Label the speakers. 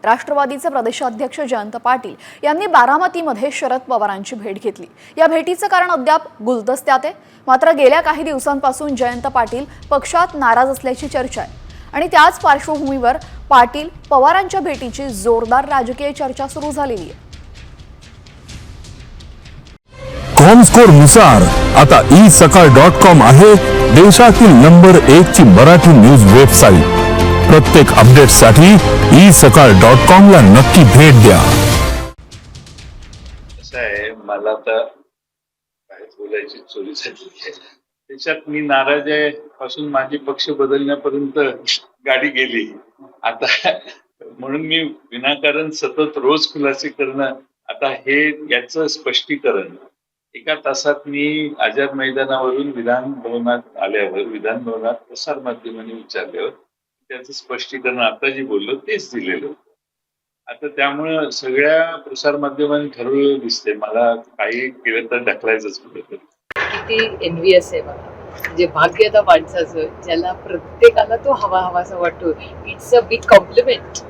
Speaker 1: राष्ट्रवादीचे प्रदेशाध्यक्ष जयंत पाटील यांनी बारामतीमध्ये शरद पवारांची भेट घेतली। या भेटीचं कारण अद्याप गुलदस्त्यात आहे। मात्र गेल्या काही दिवसांपासून जयंत पाटील पक्षात नाराज असल्याची चर्चा आहे आणि त्याच पार्श्वभूमीवर पाटील पवारांच्या भेटीची जोरदार राजकीय चर्चा सुरू झालेली आहे।
Speaker 2: कॉमस्कोर नुसार आता isakal.com आहे देशातील नंबर 1 ची मराठी न्यूज वेबसाईट। प्रत्येक अपडेटसाठी isakal.com ला नक्की भेट द्या।
Speaker 3: असं आहे, मला तर काय बोलायची चोरी झाली आहे। त्याच्यात मी नाराज आहे पासून माझी पक्ष बदलण्यापर्यंत गाडी गेली। आता म्हणून मी विनाकारण सतत रोज खुलासे करणं, आता हे याचं स्पष्टीकरण एका तासात मी आझाद मैदानावरून विधान भवनात आल्यावर विधान भवनात प्रसार माध्यमांनी विचारल्यावर त्याचं स्पष्टीकरण आता जे बोललो तेच दिलेलं। आता त्यामुळं सगळ्या प्रसार माध्यमांनी ठरवलेलं दिसतंय, मला काही केलं तर ढकलायचंच कुठेतरी।
Speaker 4: किती एनव्हीएस आहे बघा, म्हणजे भाग्य त्या माणसाचं ज्याला प्रत्येकाला तो हवा हवासा वाटतो। It's a big complement.